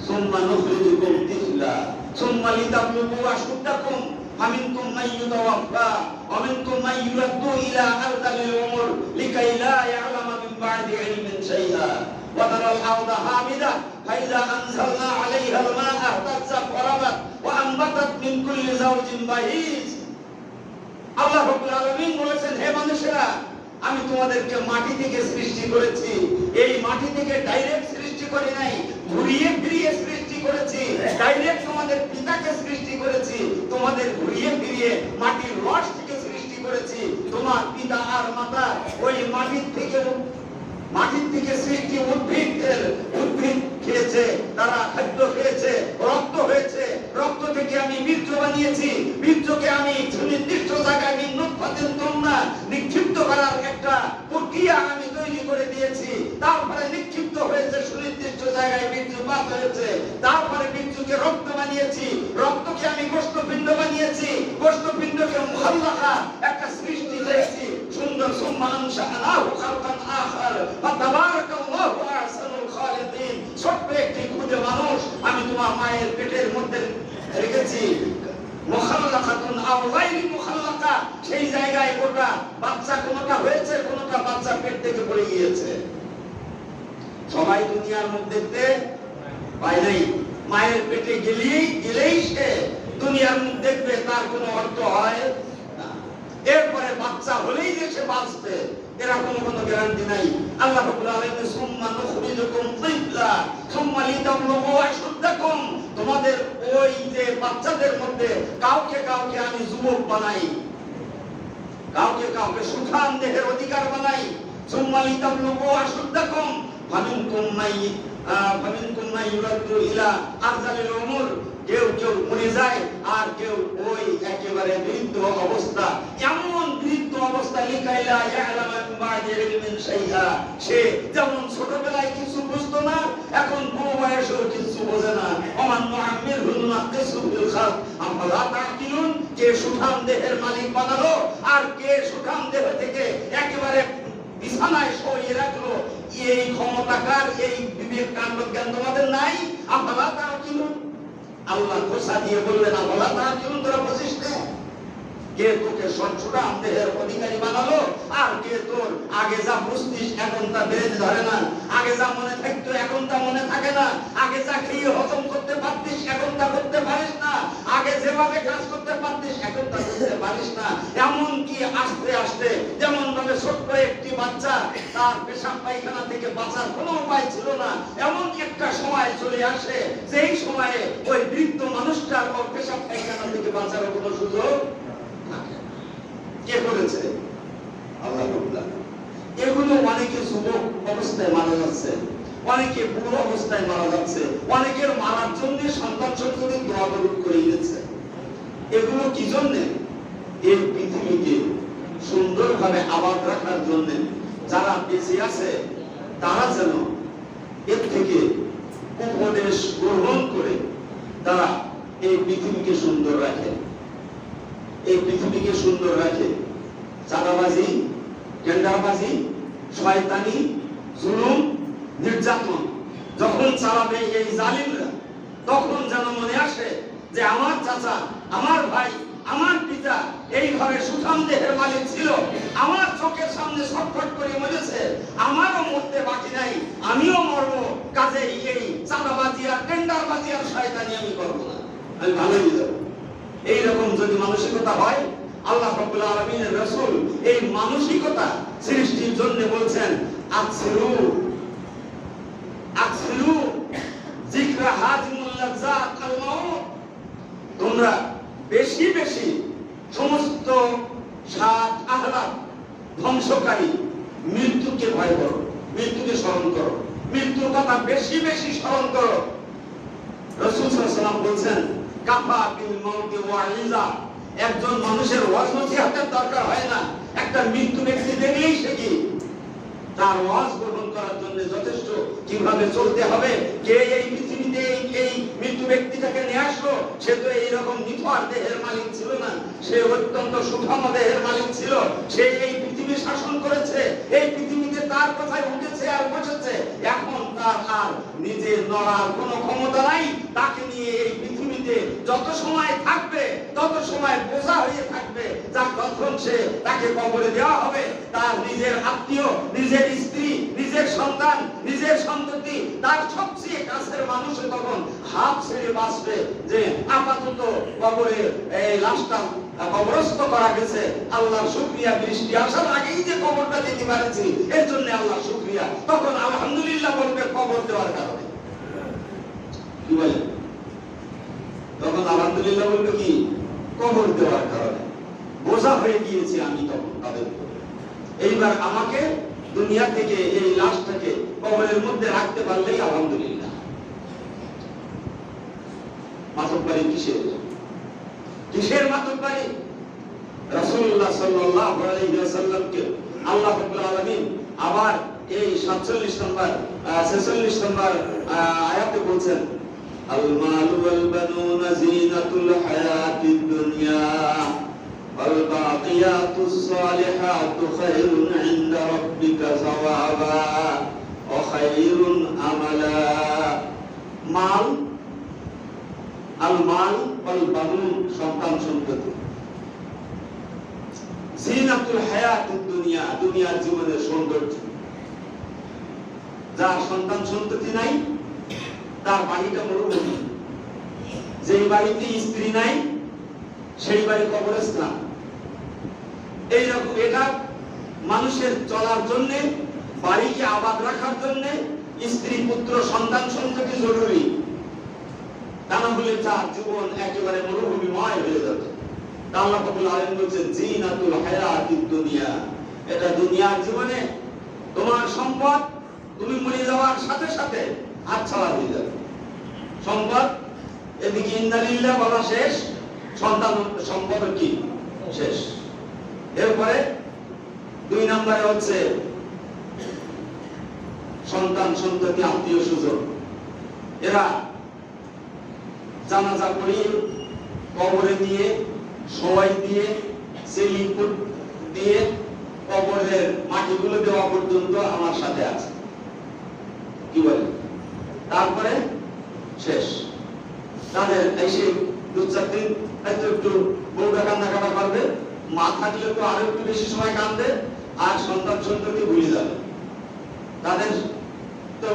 Speaker 2: সুম্মা নুখরিজুকুম তিফলা সুম্মা লিতাবলুগু আশুদ্দাকুম ফামিনকুম মান ইউতাওয়াফা ওয়া মিনকুম মান ইউরাদ্দু ইলা আরযালিল উমুর লিকাই লা ইয়ালামা মিন বা'দি ইলমিন শাইআ ওয়া তারাল আরদা হামিদা ফাইযা আনজালনা আলাইহাল মা'a ইহতাজ্জাত ওয়া রাবাত ওয়া আনবাতাত মিন কুল্লি যাওজিন বাহিজ। আল্লাহ রাব্বুল আলামিন বলেছেন, হে মানুষেরা, আমি তোমাদেরকে মাটি থেকে সৃষ্টি করেছি। এই মাটি থেকে ডাইরেক্ট সৃষ্টি করি নাই, ঘুরিয়ে ফিরিয়ে সৃষ্টি করেছি। ডাইরেক্ট তোমাদের পিতাকে সৃষ্টি করেছি, তোমাদের ঘুরিয়ে ফিরিয়ে মাটির রস থেকে সৃষ্টি করেছি। তোমার পিতা আর মাতা ওই মাটির থেকে সৃষ্টি উদ্ভিদ খেয়েছে, তারা খাদ্য খেয়েছে, রক্ত হয়েছে। রক্ত থেকে আমি বীর্য বানিয়েছি, বীর্যকে আমি সুনির্দিষ্ট জায়গায় নিক্ষিপ্ত করার একটা প্রক্রিয়া আমি তৈরি করে দিয়েছি। তারপরে নিক্ষিপ্ত হয়েছে সুনির্দিষ্ট জায়গায়, বীর্যপাত হয়েছে। তারপরে বীর্যকে রক্ত বানিয়েছি, রক্তকে আমি গোশতপিণ্ড বানিয়েছি, গোশতপিণ্ডকে মুখাল্লাকা একটা সৃষ্টি করেছি সুন্দর। সুম্মা আনশা'নাহু খালকান আখার ফাতাবারাকাল্লাহু আহসানুল খালিকিন। ছোট্ট একটি ক্ষুদে মানুষ আমি তোমার মায়ের পেটের মধ্যে রেখেছি, মুখাল্লাকাতুন আও গায়রি মুখাল্লাকা। সেই জায়গায় গোটা বাচ্চা, কোনটা হয়েছে, কোনটা বাচ্চা পেট থেকে পড়ে গিয়েছে। সবাই দুনিয়ার মধ্যে দেখতে পায় নাই। মায়ের পেটে গেলেই সে দুনিয়ার মুখ দেখবে, তার কোনো অর্থ হয় না। এরপরে বাচ্চা হলেই যে সে বাঁচবে, এরকম কোনো গ্যারান্টি নাই। আল্লাহ রাব্বুল আলামিন সুম্মা নুখরিজুকুম তিফলা সুম্মা লিতাবলুগু আশুদ্দাকুম। তোমাদের ওই যে বাচ্চাদের মধ্যে কাউকে কাউকে আমি যুবক বানাই, কাউকে কাউকে সুঠাম দেহের অধিকার বানাই। সুম্মা লিতাবলুগু আশুদ্দাকুম ফামিনকুম মান ইউরাদ্দু ইলা আরযালিল উমুর। কেউ মরে যায়, আর কেউ ওই একেবারে বৃদ্ধ অবস্থা, এমন বৃদ্ধ অবস্থা, লিকাইলা ইয়ালামা মিন বা'দি ইলমিন শাইআ। সে যেমন ছোটবেলায় কিছু বুঝতো না, এখন বুড়ো বয়সেও কিছু বোঝে না। ওমান নুআম্মিরহু নুনাক্কিসহু ফিল খালক আফালা তা'কিলুন। কে সুঠাম দেহের মালিক বানালো, আর কে সুঠাম দেহ থেকে একেবারে বিছানায় শুইয়ে রাখলো। এই ক্ষমতাকার, এই বিবেক কাণ্ড জ্ঞান তোমাদের নাই? আফালা তা'কিলুন। আল্লাহ ঘোষা দিয়ে বললেন, আল্লাহ তাআলা কি তোরা বুঝিস না? কে তোকে সুঠাম দেহের অধিকারী বানালো, আর কে তোর আগে যা বুঝতিস এখন তা বেদ ধরে না, আগে যা মনে থাকতো এখন তা মনে থাকে না, আগে যা খেয়ে হজম করতে পারতিস এখন তা করতে পারিস না, আগে যেভাবে কাজ করতে পারতিস এখন তা করতে পারিস না। এমন কি আস্তে আস্তে যেমন ভাবে ছোট্ট একটি বাচ্চা তার পেশাব পায়খানা থেকে বাঁচার কোনো উপায় ছিল না, এমন একটা সময় চলে আসে যেই সময়ে ওই বৃদ্ধ মানুষটার ওর পেশাব পায়খানা থেকে বাঁচার কোনো সুযোগ কে করেছে? আল্লাহ রাব্বুল আলামিন। এগুলো অনেকে যুবক অবস্থায় মারা যাচ্ছে, অনেকে বুড়ো অবস্থায় মারা যাচ্ছে, অনেকের মারার জন্য সন্তান সন্ততি দোয়া দরুদ করে দিচ্ছে। এগুলো কি জন্য? এই পৃথিবীকে সুন্দরভাবে আবাদ রাখার জন্য যারা বেঁচে আছে তারা যেন এর থেকে উপদেশ গ্রহণ করে তারা এই পৃথিবীকে সুন্দর রাখে, এই পৃথিবীকে সুন্দর রাখে। চাঁদাবাজি, টেন্ডারবাজি, শয়তানি, জুলুম, নির্যাতন যখন চালাবে এই জালিমরা, তখন যেন মনে আসে যে আমার চাচা, আমার ভাই, আমার পিতা এইভাবে সুঠাম দেহের মালিক ছিল, আমার চোখের সামনে ছটফট করে মরেছে, আমারও মরতে বাকি নাই, আমিও মরবো, কাজেই এই চাঁদাবাজি আর টেন্ডারবাজি আর শয়তানি আমি করবো না, আমি ভালো হয়ে যাবো। এইরকম যদি মানসিকতা হয়, আল্লাহ রাব্বুল আলামিনের রাসূল এই মানসিকতা সৃষ্টির জন্য বলছেন আকসিরু আকসিরু যিকরা হাজিমুল লাজ্জাত আল মাউত, তোমরা বেশি বেশি সমস্ত স্বাদ আহ্লাদ ধ্বংসকারী মৃত্যুকে ভয় করো, মৃত্যুকে স্মরণ করো, মৃত্যুর কথা বেশি বেশি স্মরণ করো। রাসূল সাল্লাল্লাহু আলাইহি ওয়াসাল্লাম বলেন কাফা বিল মাউতি ওয়াইজা, একজন মানুষের ওয়াজ নসিহতের দরকার হয় না, একটা মৃত্যু ব্যক্তি দেখলেই সে কি তার ওয়াজ গ্রহণ করার জন্য যথেষ্ট। কিভাবে চলতে হবে, কে এই পৃথিবীতে এই মৃত্যু ব্যক্তিটাকে নিয়ে আসলো, সে তো এইরকম নিথর দেহের মালিক ছিল না, সে অত্যন্ত সুঠাম দেহের মালিক ছিল, সে এই পৃথিবী শাসন করেছে, এই পৃথিবীতে তার কথায় উঠেছে আর বসেছে, এখন তার আর নিজের নড়ার কোনো ক্ষমতা নাই, তাকে নিয়ে এই পৃথিবীতে যত সময় থাকবে তত সময় বোঝা হয়ে থাকবে, যার তখন সে তাকে কবরে দেওয়া হবে, তার নিজের আত্মীয়, নিজের স্ত্রী, নিজের সন্তান, নিজের সন্ততি, তার সবচেয়ে কাছের মানুষ তখন হাত ছেড়ে বাঁচবে যে আপাতত কবরে এই লাশটা কবরস্থ করা গেছে, আল্লাহর শুকরিয়া, বৃষ্টি আসার আগেই যে কবরটা দিতে পারছি এর জন্য আল্লাহর শুকরিয়া, তখন আলহামদুলিল্লাহ বলবে কবর দেওয়ার কারণে। কি বলে? তখন আলহামদুলিল্লাহ বলবে কি? কবর দেওয়ার কারণে বোঝা হয়ে গিয়েছি আমি তখন তাদের। এইবার আমাকে দুনিয়া থেকে এই লাশটাকে কবরের মধ্যে রাখতে পারলেই আলহামদুলিল্লাহ। মাতব্বরি কিসের? কিসের মাতব্বরি? রাসূলুল্লাহ সাল্লাল্লাহু আলাইহি ওয়াসাল্লামকে আল্লাহ রাব্বুল আলামিন আবার এই 47 নম্বর 46 নম্বর আয়াতে বলছেন আল মালু ওয়াল বানুনা যিনাতুল হায়াতিদ দুনিয়া ওয়াল বাকিয়াতুস সালিহাতু খায়রুন ইনদা রাব্বিকা সাওয়াবা ওয়া খায়রুন আমালা। মাল, আল মাল ওয়াল বানুন সন্তান সন্ততি, যিনাতুল হায়াতিদ দুনিয়া দুনিয়ার জীবনের সৌন্দর্য। যার সন্তান সন্ততি নাই তার বাড়িটা মরুভূমি, যেই বাড়িতে স্ত্রী নাই সেই বাড়ি কবরস্থান। এইরকম এটা মানুষের চলার জন্য, বাড়িকে আবাদ রাখার জন্য স্ত্রী, পুত্র, সন্তান সন্ততি জরুরি, তা না হলে তার জীবন একেবারে মরুভূমিময় হয়ে যাবে। আল্লাহ রাব্বুল আলামিন বলেন যিনাতুল হায়াতিদ দুনিয়া, এটা দুনিয়ার জীবনে তোমার সম্পদ, তুমি মরে যাওয়ার সাথে সাথে হাতছাড়া হয়ে যাবে সম্পদ। এদিকে ইন্না লিল্লাহ বলা শেষ, সন্তান সম্পদ কি শেষ। এরপরে 2 নম্বরে হচ্ছে সন্তান সন্ততি, আত্মীয় স্বজন। এরা জানাজা পড়িয়ে কবরে দিয়ে, সবাই দিয়ে, সেলিপুর দিয়ে কবরের মাটিগুলো দেওয়া পর্যন্ত আমার সাথে আছে। কি বলে? তারপরে শেষ। তাদের এসে 2-4 দিন হয়তো একটু বউটা কান্না করবে, মা থাকলে তো আরো একটু বেশি সময় কাঁদবে, আর সন্তান সন্ততি ভুলে যাবে। তাদের তো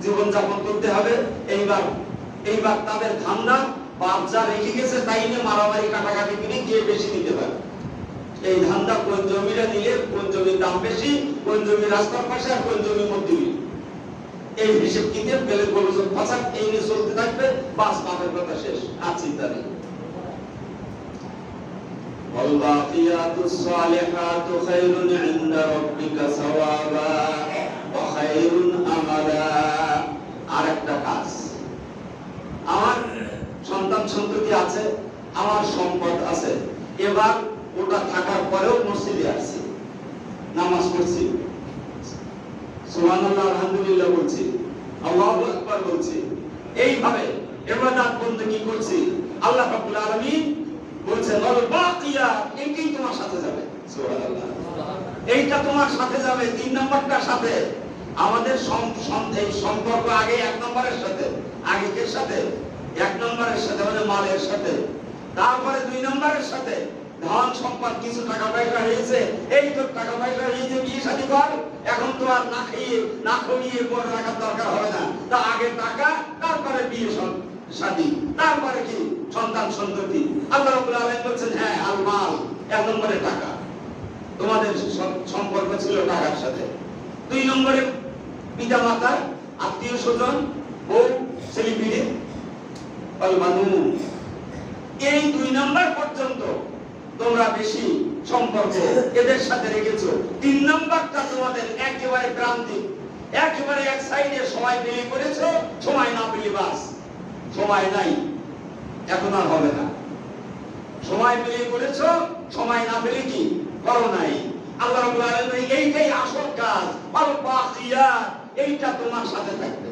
Speaker 2: জীবন যাপন করতে হবে। এইবার তাদের ধান্দা বাপ যা রেখে গেছে তাই নিয়ে মারামারি কাটাকাটি করে কে বেশি নিতে পারে। এই ধান্দা কোন জমিটা নিলে কোন জমির দাম বেশি, কোন জমি রাস্তার পাশে আর কোন জমি মধ্যবিত্ত, এই হিসেব কিনে বেলে গোলযোগ ফাসাদ এই নিয়ে চলতে থাকবে, বাস বাপের কথা শেষ, আর চিন্তা নেই।
Speaker 1: ওয়াল বাকিয়াতুস সালিহাতু খায়রুন ইনদা রাব্বিকা সাওয়াবা ওয়া খায়রুন আমালা। আরেকটা কাজ, আমার সন্তান সন্ততি আছে, আমার সম্পদ আছে, এবার ওটা থাকার পরেও মসজিদে আসছি, নামাজ পড়ছি, সুবহানাল্লাহ আলহামদুলিল্লাহ বলছি, আল্লাহু আকবার বলছি, এইভাবে ইবাদত বন্দেগী করছি। আল্লাহ রাব্বুল আলামিন বলছেন ওয়াল বাকিয়াত, এইটাই তোমার সাথে যাবে। সুবহানাল্লাহ, এইটা তোমার সাথে যাবে। 3 নম্বরটার সাথে আমাদের এই সম্পর্ক আগে 1 নম্বরের সাথে, আগে এর সাথে 1 নম্বরের সাথে মানে মালের সাথে, তারপরে 2 নম্বরের সাথে ধন সম্পদ, কিছু টাকা পয়সা হয়েছে, এই তো টাকা পয়সা হয়েছে, বিয়ে শাদী কর, এখন তো আর না খেয়ে না খড়িয়ে পরে রাখার দরকার হবে না, তা আগে টাকা, তারপরে বিয়ে শাদী, তারপরে কি সন্তান সন্ততি। আল্লাহ রাব্বুল আলামিন বলছেন হ্যাঁ আল মাল, 1 নম্বরে টাকা, তোমাদের সম্পর্ক ছিল টাকার সাথে। 2 নম্বরে পিতা মাতা, আত্মীয় স্বজন, বউ, ছেলে মেয়ে, আল মানু। এই 2 নম্বর পর্যন্ত তোমরা বেশি সম্পর্ক এদের সাথে রেখেছো। 3 নম্বরটা তোমাদের একেবারে প্রান্তিক, একেবারে এক সাইডে সময় পেলে করেছো, সময় না পেলে বাস, সময় নাই, এখন আর হবে না। সময় পেলে করেছো, সময় না পেলে কি করো নাই। আল্লাহ রাব্বুল আলামিন এইটাই আসল কাজ, আল বাকিয়াত, এইটা তোমার সাথে থাকবে।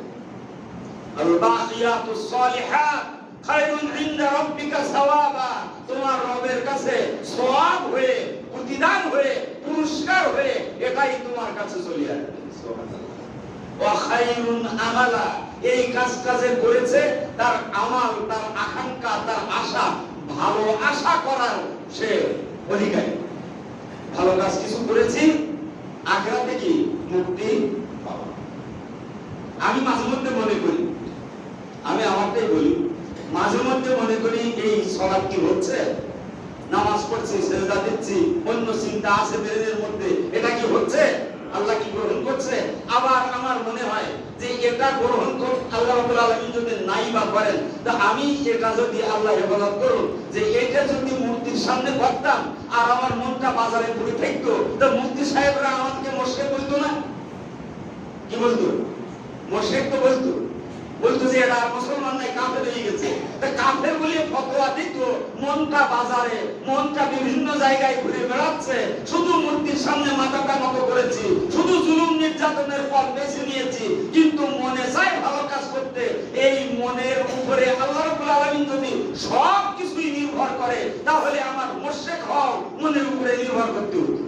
Speaker 1: আল বাকিয়াতুস সালিহাত খায়রুন ইনদা রাব্বিকা সাওয়াবা, তোমার রবের কাছে সওয়াব হয়ে, প্রতিদান হয়ে, পুরস্কার হয়ে এটাই তোমার কাছে চলে আসবে। সুবহানাল্লাহ। ওয়া খায়রুন আমালা, এই কাজটা যে করেছে তার আমাল, তার আকাঙ্ক্ষা, তার আশা, ভালো আশা করার সে অধিকারী। ভালো কাজ কিছু করেছি, আখিরাতে কি মুক্তি পাবো। আমি মাঝে মধ্যে মনে করি, আমি আমারটাই বলি, মাঝে মধ্যে মনে করি এই সালাত কি হচ্ছে, নামাজ পড়ছি, সেজদা দিচ্ছি, অন্য চিন্তা আছে ব্রেনের মধ্যে, এটা কি হচ্ছে, আল্লাহ কি গ্রহণ করছে? আবার আমার মনে হয় যে এটা গ্রহণ করে আল্লাহ রাব্বুল আলামিন যদি নাই বা করেন, তা আমি এটা যদি আল্লাহ ইবাদত করুন, যে এটা যদি মূর্তির সামনে করতাম আর আমার মনটা বাজারে পড়ে থাকতো, তো মুফতি সাহেবরা আমাকে মুশরিক বলতো না? কি বলতো? মুশরিক তো বলতো, বলতো যে এরা মুসলমান নাই, কাফের হয়ে গেছে। তা কাফের বলে ফতোয়া দিত, মনটা বাজারে, মনটা বিভিন্ন জায়গায় ঘুরে বেড়াচ্ছে, শুধু মূর্তির সামনে মাথাটা নত করেছি, শুধু জুলুম নির্যাতনের পথ বেছে নিয়েছি, কিন্তু মনে চাই ভালো কাজ করতে। এই মনের উপরে আল্লাহ রাব্বুল আলামিন যদি সব কিছুই নির্ভর করে, তাহলে আমার মুশরিক হওয়া মনের উপরে নির্ভর করতে হতো।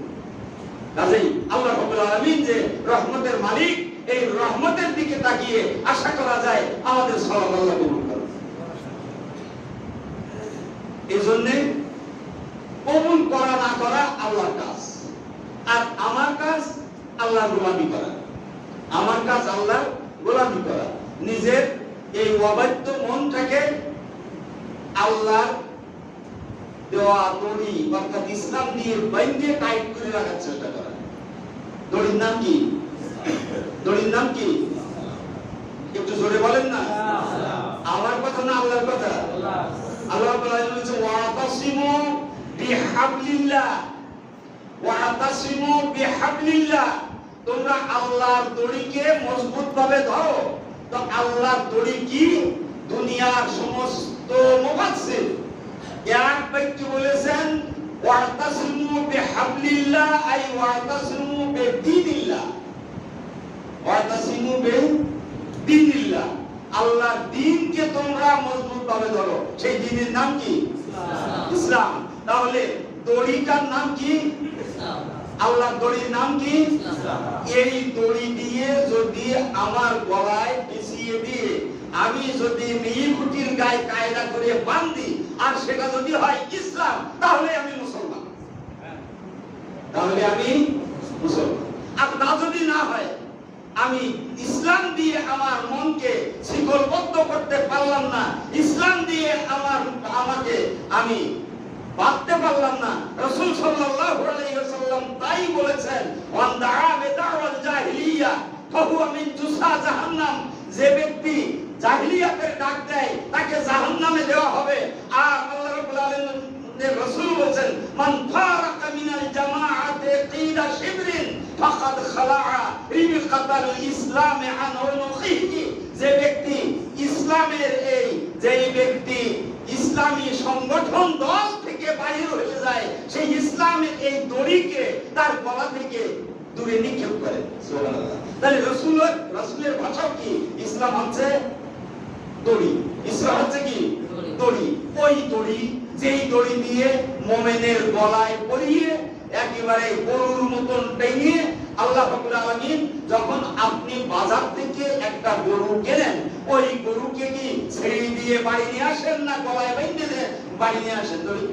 Speaker 1: কাজেই আল্লাহ রাব্বুল আলামিন যে রহমতের মালিক, এই রহমতের দিকে তাকিয়ে আশা করা যায় আমাদের সওয়াব আল্লাহ কবুল করবেন। এজন্য কবুল করা না করা আল্লাহর কাজ, আর আমার কাজ আল্লাহর গোলামি করা, আমার কাজ আল্লাহর গোলামি করা। নিজের এই অবাধ্য মনটাকে আল্লাহর দেওয়া দড়ি অর্থাৎ ইসলাম দিয়ে বাইন্ধে টাইট করে রাখার চেষ্টা করা। দড়ির নাম কি? দড়ির নাম কি? একটু জোরে বলেন না। আমার কথা না আল্লাহর কথা? আল্লাহ রাব্বুল আলামিন বলেছেন ওয়াতাসিমু বিহাবলিল্লাহ, ওয়াতাসিমু বিহাবলিল্লাহ, তোমরা আল্লাহর দড়িকে মজবুতভাবে ধরো। তো আল্লাহর দড়ি কি? দুনিয়ার সমস্ত মুফাসসির এক ব্যক্তি বলেছেন ওয়াতাসিমু বিহাবলিল্লাহ আই ওয়াতাসিমু বিদীনিল্লাহ, ওয়াতাসিমু বিদীনিল্লাহ, আল্লাহর দ্বীনকে তোমরা মজবুতভাবে ধরো। সেই দ্বীনের নাম কি? ইসলাম। তাহলে দড়িটার নাম কি? ইসলাম। আল্লাহর দড়ির নাম কি? ইসলাম। এই দড়ি দিয়ে যদি আমার গলায় পেঁচিয়ে দিয়ে আমি যদি মেয়েকুটির গায়ে কায়দা করে বাঁধি, আর সেটা যদি হয় ইসলাম, তাহলে আমি মুসলমান, তাহলে আমি মুসলমান। আর তা যদি না হয়, আমি ইসলাম দিয়ে আমার মনকে শিকলবদ্ধ করতে পারলাম না, ইসলাম দিয়ে আমাকে আমি বাঁধতে পারলাম না। রাসূল সাল্লাল্লাহু আলাইহি ওয়াসাল্লাম তাই বলেছেন, ওয়ান দাআ বিদাওয়াল জাহিলিয়া ফাহুয়া মিন জুসা জাহান্নাম, যে ব্যক্তি জাহিলিয়াতের ডাক দেয় তাকে জাহান্নামে দেওয়া হবে। আর আল্লাহ রাব্বুল আলামিন
Speaker 2: আমাদের রাসূল বলেন মান ফারাকা মিনাল জামাআতি কিদা শিবরিন ফাকাদ খালাআ রিকাতাল ইসলাম আন উনুখিহি। যে ব্যক্তি ইসলামের যেই ব্যক্তি ইসলামী সংগঠন দল থেকে বাইরে হয়ে যায়, সেই ইসলামের এই দড়িকে তার গলা থেকে দূরে নিক্ষেপ করে। সুবহানাল্লাহ। তাহলে রাসূলের ভাষা কি? ইসলাম হচ্ছে দড়ি। ইসলাম হচ্ছে কি? দড়ি। ওই দড়ি, যেই দড়ি দিয়ে মুমিনের গলায় পরিয়ে একেবারে গরুর মতন টেনে আল্লাহ রাব্বুল আলামিন যখন আপনি বাজার থেকে একটা গরু কেনেন, ওই গরুকে কি ছেড়ে দিয়ে বাড়ি নিয়ে আসেন না গলায় বেঁধে দিয়ে বাড়ি নিয়ে আসেন? দড়ি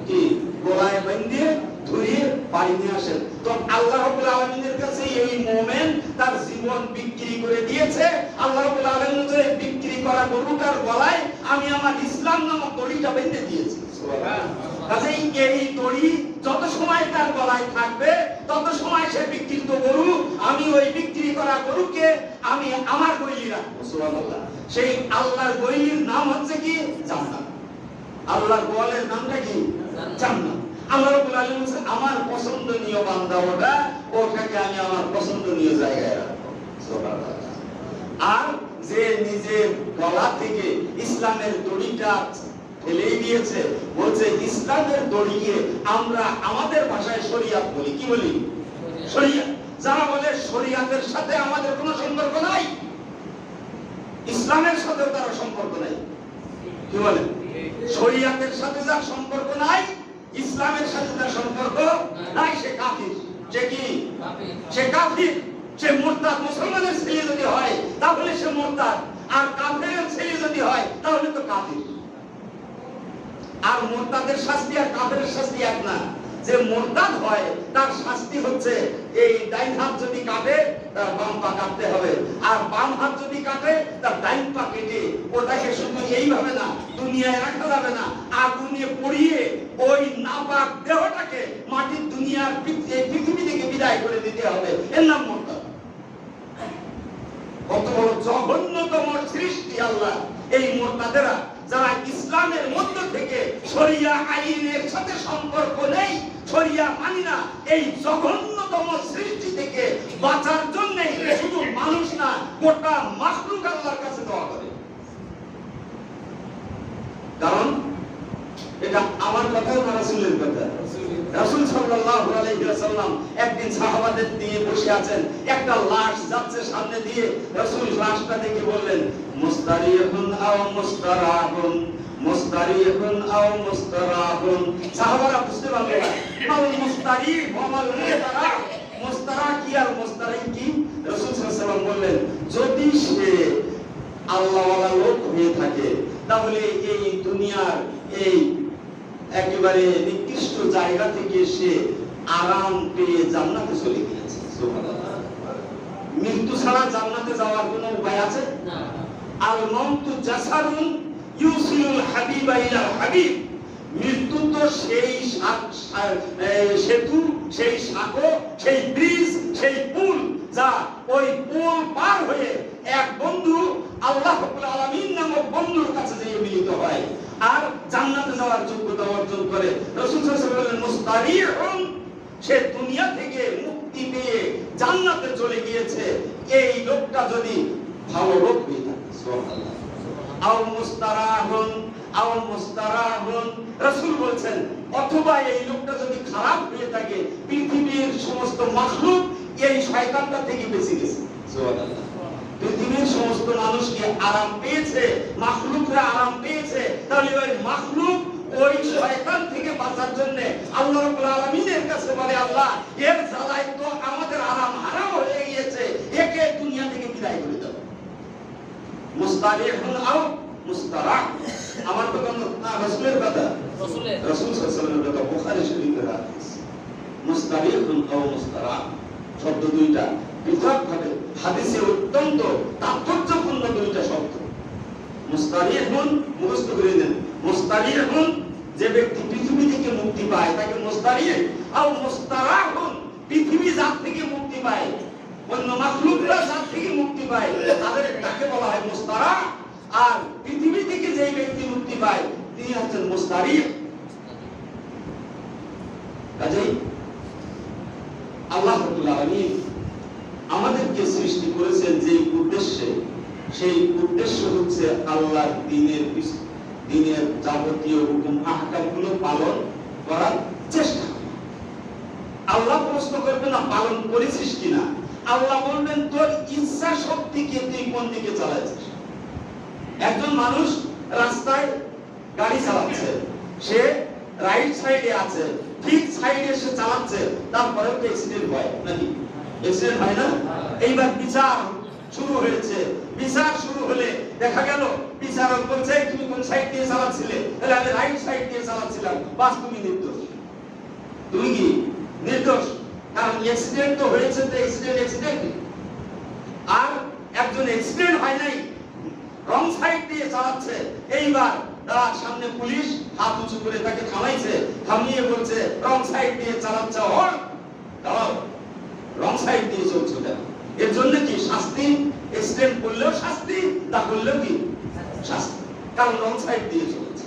Speaker 2: কি গলায় বেঁধে ধরিয়ে বাড়ি নিয়ে আসেন। তো আল্লাহ রাব্বুল আলামিনের কাছে এই মুমিন তার জীবন বিক্রি করে দিয়েছে। আল্লাহ রাব্বুল আলামিন যে বিক্রি করা গরুটার গলায় আমি আমার ইসলাম নামক দড়িটা বেঁধে দিয়েছি। সুবহানাল্লাহ। কাজেই এই দড়ি যত সময় তার গলায় থাকবে তত সময় সে বিক্রিত গরু, আমি ওই বিক্রি করা গরুকে আমি আমার গইলি রাখবো। সুবহানাল্লাহ। সেই আল্লাহর গইলির নাম হচ্ছে কি? জান্নাত। আল্লাহর গোয়ালের নামটা কি? জান্নাত। আল্লাহ রাব্বুল আলামিন বলেন আমার পছন্দনীয় বান্দা ওটাকে আমি আমার পছন্দনীয় জায়গায় রাখবো। সুবহানাল্লাহ। আর যে নিজের গলা থেকে ইসলামের দড়িটা ফেলে দিয়েছে, বলছে ইসলামের দড়িকে আমরা আমাদের ভাষায় শরিয়াত বলি। কি বলি? শরিয়াত। যারা বলে শরিয়াতের সাথে আমাদের কোনো সম্পর্ক নাই, ইসলামের সাথে তার সম্পর্ক নাই। কি বলে? শরিয়াতের সাথে যার সম্পর্ক নাই, ইসলামের সাথে তার সম্পর্ক নাই, সে কাফির। সে কি? সে কাফির। সে মুরতাদ। মুসলমানের ছেলে যদি হয় তাহলে সে মুরতাদ, আর কাফেরের ছেলে যদি হয় তাহলে তো কাফির। আর মুরতাদের শাস্তি আর কাফেরের শাস্তি এক না। যে মুরতাদ হয় তার শাস্তি হচ্ছে এই ডাইন হাত যদি কাটে তার বাম পা কাটতে হবে, আর বাম হাত যদি কাটে তার ডাইন পা কেটে ওটাকে শুধু এইভাবে না, দুনিয়ায় রাখা যাবে না, আগুনে পুড়িয়ে ওই নাপাক দেহটাকে মাটির দুনিয়ার পৃথিবী থেকে বিদায় করে দিতে হবে। এর নাম মুরতাদ। কত বড় জঘন্যতম সৃষ্টি আল্লাহ! এই মুরতাদেরা যারা ইসলামের মধ্য থেকে শরিয়া আইনের সাথে সম্পর্ক নেই, শরিয়া মানি না, এই জঘন্যতম সৃষ্টি থেকে বাঁচার জন্য শুধু মানুষ না, গোটা মাখলুক আল্লাহর কাছে দোয়া করে। কারণ এটা আমার কথা না রাসূলের কথা। রাসূল সাল্লাল্লাহু আলাইহি ওয়াসাল্লাম একদিন সাহাবাদের নিয়ে বসে আছেন, একটা লাশ যাচ্ছে সামনে দিয়ে, রাসূল লাশটা দেখে বললেন মুস্তারিহুন আও মুস্তারাহুন, মুস্তারিহুন আও মুস্তারাহুন। সাহাবারা বুঝতে পারল না মাল মুস্তারিহ ওয়া মাল মুস্তারাহ, মুস্তারাহ কি আর মুস্তারিহ কি। রাসূল সাল্লাল্লাহু আলাইহি ওয়াসাল্লাম বললেন যদি সে আল্লাহওয়ালা লোক হয়ে থাকে তাহলে এই দুনিয়ার এই একেবারে নিকৃষ্ট জায়গা থেকে সে আরাম পেয়ে জান্নাতে চলে গিয়েছে। সুবহানাল্লাহ। মৃত্যু ছাড়া জান্নাতে যাওয়ার কোনো উপায় আছে? না। আল মাউতু জাসারুন ইউসিলুল হাবিবা ইলাল হাবিব। মৃত্যু তো সেই সেতু, সেই সাঁকো, সেই ব্রিজ, সেই পুল, যা ওই পুল পার হয়ে এক বন্ধু আল্লাহ রাব্বুল আলামিন নামক বন্ধুর কাছে যেয়ে মিলিত হয় আর জান্নাতে যাওয়ার যোগ্যতা অর্জন করে। রাসূল সাল্লাল্লাহু আলাইহি ওয়াসাল্লাম বলেন মুস্তারিহুন, সে দুনিয়া থেকে মুক্তি পেয়ে জান্নাতে চলে গিয়েছে। এই লোকটা যদি ভালো লোক হয়ে থাকে, সুবহানাল্লাহ। আও মুস্তারাহুন, আও মুস্তারাহুন, রাসূল বলেন অথবা এই লোকটা যদি খারাপ হয়ে থাকে, পৃথিবীর সমস্ত মাখলুক এই শয়তানটা থেকে বেঁচে গেছে। সুবহানাল্লাহ। পৃথিবীর সমস্ত মানুষকে আরাম পেয়েছে, মাখলুকরা আরাম পেয়েছে, তাহলে ওই মাখলুক ওই শয়তান থেকে বাঁচার জন্য আল্লাহ রাব্বুল আলামিনের কাছে বলে আল্লাহ এর জ্বালায় তো আমাদের আরাম হারাম হয়ে গিয়েছে, একে দুনিয়া থেকে বিদায় করে দাও। মুস্তারিহুন আও মুস্তারাহ, আমার তো কোন রাসূলের কথা, রাসূল সাল্লাল্লাহু আলাইহি ওয়াসাল্লামের কথা, বুখারী শরীফের হাদিস। মুস্তারিহুন আও মুস্তারাহ শব্দ দুইটা পৃথকভাবে হাদিসে অত্যন্ত তাৎপর্যপূর্ণ দুইটা শব্দ। মুস্তারিহুন মুখস্থ করে নেন। মুস্তারিহুন যে ব্যক্তি পৃথিবী থেকে মুক্তি পায় তাকে মুস্তারিহ, আর মুস্তারাহুন পৃথিবী জাত থেকে মুক্তি পায়, অন্য মাখলুকরা জাত থেকে মুক্তি পায়, তাদের তাকে বলা হয় মুস্তারাহ। আর পৃথিবী থেকে যে ব্যক্তি মুক্তি পায় তিনি হচ্ছেন মুস্তারিহ। কাজেই আল্লাহ রাব্বুল আলামিন আমাদেরকে সৃষ্টি করেছেন যে উদ্দেশ্যে, সেই উদ্দেশ্য হচ্ছে আল্লাহর দিনের যাবতীয় হুকুম আহকামগুলো পালন করার চেষ্টা করা। আল্লাহ প্রশ্ন করবে না পালন করেছিস কিনা, আল্লাহ বলবেন তোর ইচ্ছা শক্তিকে তুই কোন দিকে চালাচ্ছিস। একজন মানুষ রাস্তায় গাড়ি চালাচ্ছে, সে রাইট সাইডে আছে, ঠিক সাইডে সে চালাচ্ছে, তারপরেও তো অ্যাক্সিডেন্ট হয় নাকি? অ্যাক্সিডেন্ট হয় না? এইবার বিচার শুরু হয়েছে, বিচার শুরু হলে দেখা গেল বিচারক বলছে তুমি কোন সাইড দিয়ে চালাচ্ছিলে? তাহলে আমি রাইট সাইড দিয়ে চালাচ্ছিলাম, বাস তুমি নির্দোষ। তুমি কি নির্দোষ? কারণ অ্যাক্সিডেন্ট তো হয়েছে, তো অ্যাক্সিডেন্ট। আর একজন অ্যাক্সিডেন্ট হয় নাই, রং সাইড দিয়ে চালাচ্ছে, এইবার তার সামনে পুলিশ হাত উঁচু করে তাকে থামাইছে, থামিয়ে বলছে রং সাইড দিয়ে চালাচ্ছ, দাঁড়াও, রং সাইড দিয়ে চলছো কেন? এর জন্য কি শাস্তি? অ্যাক্সিডেন্ট করলেও শাস্তি, তা করলেও কি শাস্তি, কারণ রং সাইড দিয়ে চলছে।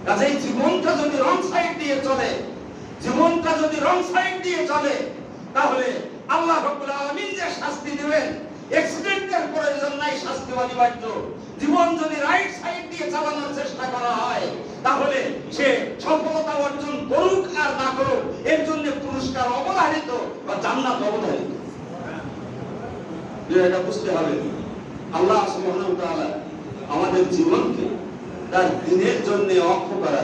Speaker 2: কাজেই জীবনটা যদি রং সাইড দিয়ে চলে, জীবনটা যদি রং সাইড দিয়ে চলে, তাহলে আল্লাহ রাব্বুল আলামিন যে শাস্তি দিবেন, অ্যাক্সিডেন্টের প্রয়োজন নাই, শাস্তি অনিবার্য। জীবন যদি রাইট সাইড দিয়ে চালানোর চেষ্টা করা হয়, তাহলে সে সফলতা অর্জন করুক আর না করুক, এর জন্য পুরস্কার অবধারিত বা জান্নাত অবধারিত। এটা বুঝতে হবে। আল্লাহ সুবহানাহু ওয়া তাআলা আমাদের জীবনকে তার দ্বীনের জন্য অক্ষ করা,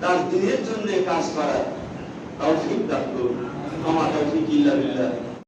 Speaker 2: তার দ্বীনের জন্য কাজ করা তৌফিক দান করুন। আমার তৌফিক ইল্লা বিল্লাহ।